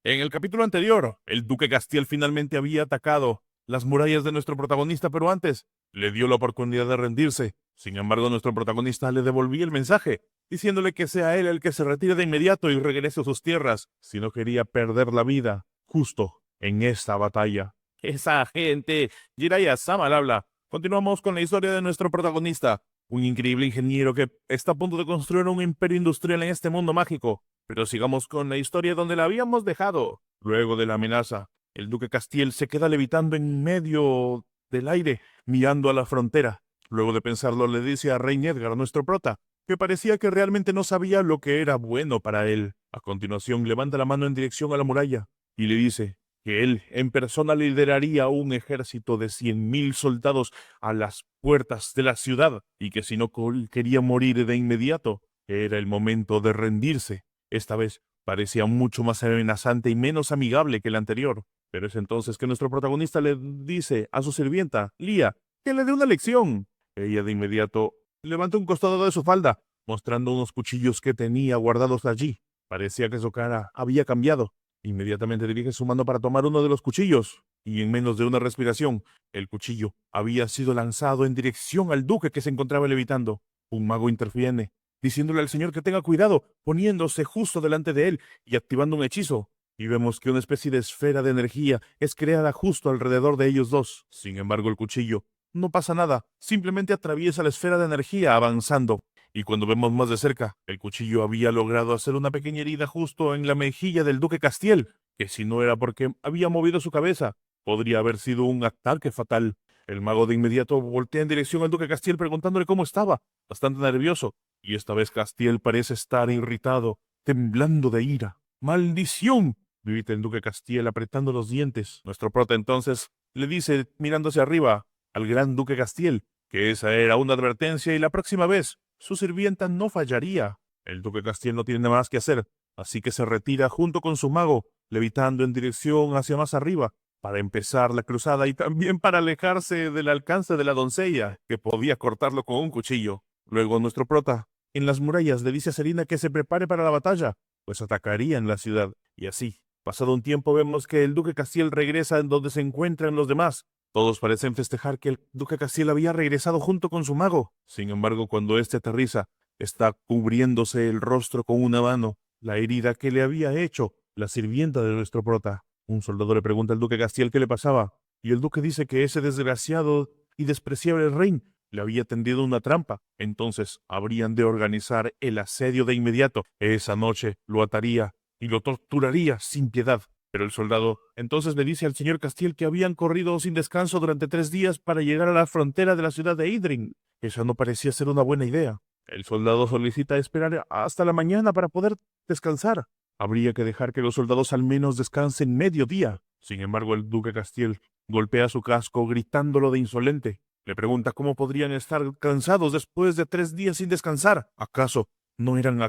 En el capítulo anterior, el duque Castiel finalmente había atacado las murallas de nuestro protagonista, pero antes le dio la oportunidad de rendirse. Sin embargo, nuestro protagonista le devolvía el mensaje, diciéndole que sea él el que se retire de inmediato y regrese a sus tierras, si no quería perder la vida, justo en esta batalla. Esa gente, Jiraiya Sama al habla. Continuamos con la historia de nuestro protagonista, un increíble ingeniero que está a punto de construir un imperio industrial en este mundo mágico. Pero sigamos con la historia donde la habíamos dejado. Luego de la amenaza, el duque Castiel se queda levitando en medio del aire, mirando a la frontera. Luego de pensarlo, le dice a Rey Edgar, nuestro prota, que parecía que realmente no sabía lo que era bueno para él. A continuación, levanta la mano en dirección a la muralla y le dice que él en persona lideraría un ejército de 100.000 soldados a las puertas de la ciudad y que si no quería morir de inmediato, era el momento de rendirse. Esta vez parecía mucho más amenazante y menos amigable que el anterior, pero es entonces que nuestro protagonista le dice a su sirvienta, Lía, que le dé una lección. Ella de inmediato levanta un costado de su falda, mostrando unos cuchillos que tenía guardados allí. Parecía que su cara había cambiado. Inmediatamente dirige su mano para tomar uno de los cuchillos, y en menos de una respiración, el cuchillo había sido lanzado en dirección al duque que se encontraba levitando. Un mago interviene diciéndole al señor que tenga cuidado, poniéndose justo delante de él y activando un hechizo. Y vemos que una especie de esfera de energía es creada justo alrededor de ellos dos. Sin embargo, el cuchillo no pasa nada, simplemente atraviesa la esfera de energía avanzando. Y cuando vemos más de cerca, el cuchillo había logrado hacer una pequeña herida justo en la mejilla del duque Castiel, que si no era porque había movido su cabeza, podría haber sido un ataque fatal. El mago de inmediato voltea en dirección al duque Castiel preguntándole cómo estaba, bastante nervioso, y esta vez Castiel parece estar irritado, temblando de ira. ¡Maldición!, grita el duque Castiel apretando los dientes. Nuestro prota entonces le dice, mirándose arriba, al gran duque Castiel, que esa era una advertencia y la próxima vez su sirvienta no fallaría. El duque Castiel no tiene nada más que hacer, así que se retira junto con su mago, levitando en dirección hacia más arriba, para empezar la cruzada y también para alejarse del alcance de la doncella, que podía cortarlo con un cuchillo. Luego nuestro prota, en las murallas, le dice a Selina que se prepare para la batalla, pues atacarían la ciudad. Y así, pasado un tiempo, vemos que el duque Castiel regresa en donde se encuentran los demás. Todos parecen festejar que el duque Castiel había regresado junto con su mago. Sin embargo, cuando éste aterriza, está cubriéndose el rostro con una mano, la herida que le había hecho la sirvienta de nuestro prota. Un soldado le pregunta al duque Castiel qué le pasaba, y el duque dice que ese desgraciado y despreciable rey le había tendido una trampa. Entonces habrían de organizar el asedio de inmediato. Esa noche lo ataría y lo torturaría sin piedad. Pero el soldado entonces le dice al señor Castiel que habían corrido sin descanso durante 3 días para llegar a la frontera de la ciudad de Idring. Esa no parecía ser una buena idea. El soldado solicita esperar hasta la mañana para poder descansar. Habría que dejar que los soldados al menos descansen medio día. Sin embargo, el duque Castiel golpea su casco gritándolo de insolente. Le pregunta cómo podrían estar cansados después de 3 días sin descansar. ¿Acaso no eran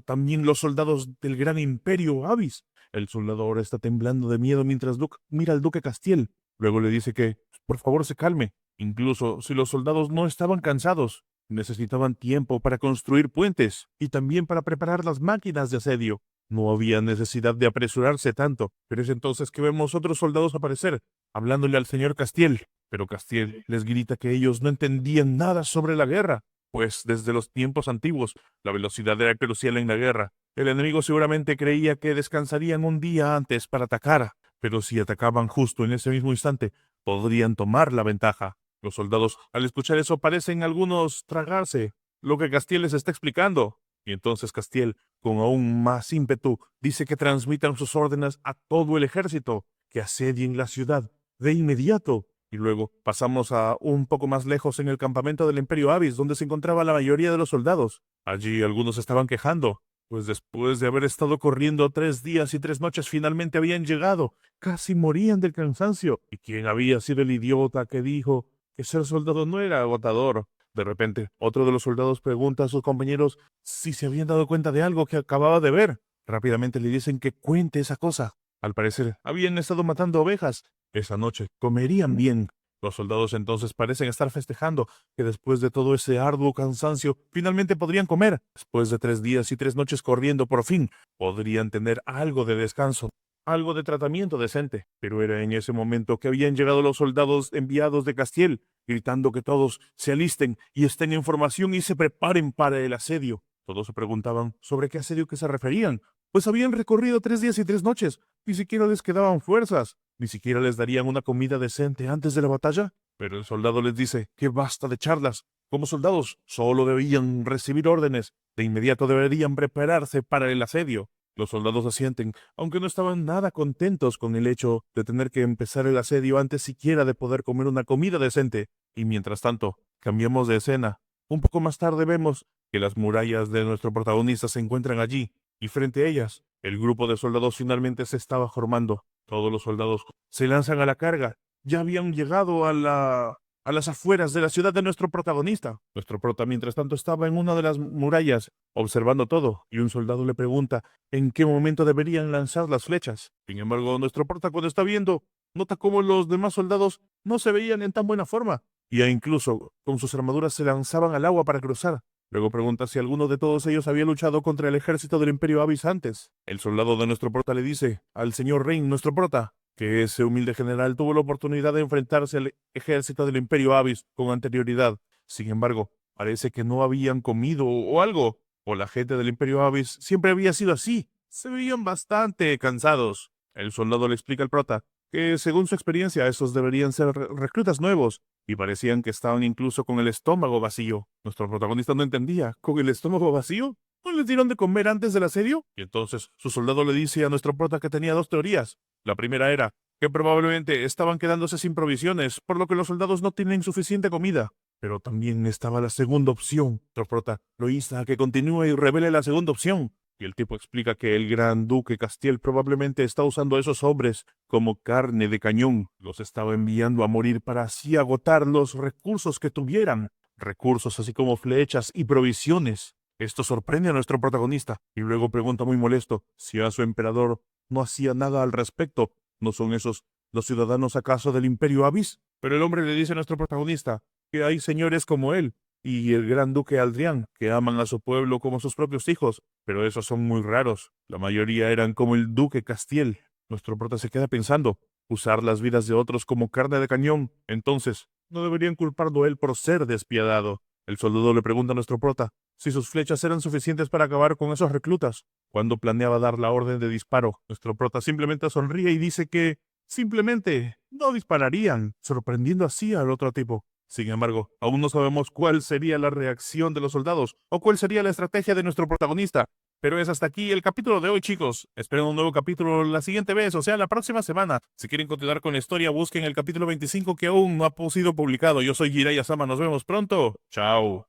también los soldados del gran imperio Avis? El soldado ahora está temblando de miedo mientras mira al duque Castiel. Luego le dice que, por favor, se calme. Incluso si los soldados no estaban cansados, necesitaban tiempo para construir puentes y también para preparar las máquinas de asedio. No había necesidad de apresurarse tanto, pero es entonces que vemos otros soldados aparecer, hablándole al señor Castiel. Pero Castiel les grita que ellos no entendían nada sobre la guerra, pues desde los tiempos antiguos la velocidad era crucial en la guerra. El enemigo seguramente creía que descansarían un día antes para atacar, pero si atacaban justo en ese mismo instante, podrían tomar la ventaja. Los soldados, al escuchar eso, parecen algunos tragarse lo que Castiel les está explicando. Y entonces Castiel, con aún más ímpetu, dice que transmitan sus órdenes a todo el ejército, que asedien la ciudad de inmediato. Y luego pasamos a un poco más lejos en el campamento del Imperio Avis, donde se encontraba la mayoría de los soldados. Allí algunos estaban quejando, pues después de haber estado corriendo 3 días y 3 noches finalmente habían llegado. Casi morían del cansancio. ¿Y quién había sido el idiota que dijo que ser soldado no era agotador? De repente, otro de los soldados pregunta a sus compañeros si se habían dado cuenta de algo que acababa de ver. Rápidamente le dicen que cuente esa cosa. Al parecer, habían estado matando ovejas. Esa noche comerían bien. Los soldados entonces parecen estar festejando que después de todo ese arduo cansancio, finalmente podrían comer. Después de 3 días y 3 noches corriendo, por fin, podrían tener algo de descanso. algo de tratamiento decente. Pero era en ese momento que habían llegado los soldados enviados de Castiel, gritando que todos se alisten y estén en formación y se preparen para el asedio. Todos se preguntaban sobre qué asedio que se referían, pues habían recorrido 3 días y 3 noches. Ni siquiera les quedaban fuerzas, ni siquiera les darían una comida decente antes de la batalla. Pero el soldado les dice que basta de charlas. Como soldados, solo debían recibir órdenes. De inmediato deberían prepararse para el asedio. Los soldados asienten, aunque no estaban nada contentos con el hecho de tener que empezar el asedio antes siquiera de poder comer una comida decente. Y mientras tanto, cambiamos de escena. Un poco más tarde vemos que las murallas de nuestro protagonista se encuentran allí, y frente a ellas, el grupo de soldados finalmente se estaba formando. Todos los soldados se lanzan a la carga. Ya habían llegado a las afueras de la ciudad de nuestro protagonista. Nuestro prota, mientras tanto, estaba en una de las murallas, observando todo, y un soldado le pregunta en qué momento deberían lanzar las flechas. Sin embargo, nuestro prota, cuando está viendo, nota cómo los demás soldados no se veían en tan buena forma, y incluso con sus armaduras se lanzaban al agua para cruzar. Luego pregunta si alguno de todos ellos había luchado contra el ejército del Imperio Abyss antes. El soldado de nuestro prota le dice al señor Rain, nuestro prota, que ese humilde general tuvo la oportunidad de enfrentarse al ejército del Imperio Abyss con anterioridad. Sin embargo, parece que no habían comido o algo, o la gente del Imperio Abyss siempre había sido así. Se veían bastante cansados. El soldado le explica al prota que, según su experiencia, esos deberían ser reclutas nuevos, y parecían que estaban incluso con el estómago vacío. Nuestro protagonista no entendía. ¿Con el estómago vacío? ¿No les dieron de comer antes del asedio? Y entonces su soldado le dice a nuestro prota que tenía dos teorías. La primera era que probablemente estaban quedándose sin provisiones, por lo que los soldados no tienen suficiente comida. Pero también estaba la segunda opción. Nuestro prota lo insta a que continúe y revele la segunda opción. Y el tipo explica que el gran duque Castiel probablemente está usando a esos hombres como carne de cañón. Los estaba enviando a morir para así agotar los recursos que tuvieran. Recursos así como flechas y provisiones. Esto sorprende a nuestro protagonista, y luego pregunta muy molesto si a su emperador no hacía nada al respecto. ¿No son esos los ciudadanos acaso del Imperio Abyss? Pero el hombre le dice a nuestro protagonista que hay señores como él y el gran duque Aldrian que aman a su pueblo como sus propios hijos, pero esos son muy raros. La mayoría eran como el duque Castiel. Nuestro prota se queda pensando, usar las vidas de otros como carne de cañón. Entonces, ¿no deberían culparlo él por ser despiadado? El soldado le pregunta a nuestro prota si sus flechas eran suficientes para acabar con esos reclutas. Cuando planeaba dar la orden de disparo, nuestro prota simplemente sonríe y dice que simplemente no dispararían, sorprendiendo así al otro tipo. Sin embargo, aún no sabemos cuál sería la reacción de los soldados o cuál sería la estrategia de nuestro protagonista. Pero es hasta aquí el capítulo de hoy, chicos. Esperen un nuevo capítulo la siguiente vez, o sea, la próxima semana. Si quieren continuar con la historia, busquen el capítulo 25 que aún no ha sido publicado. Yo soy Jiraiya Sama, nos vemos pronto. Chao.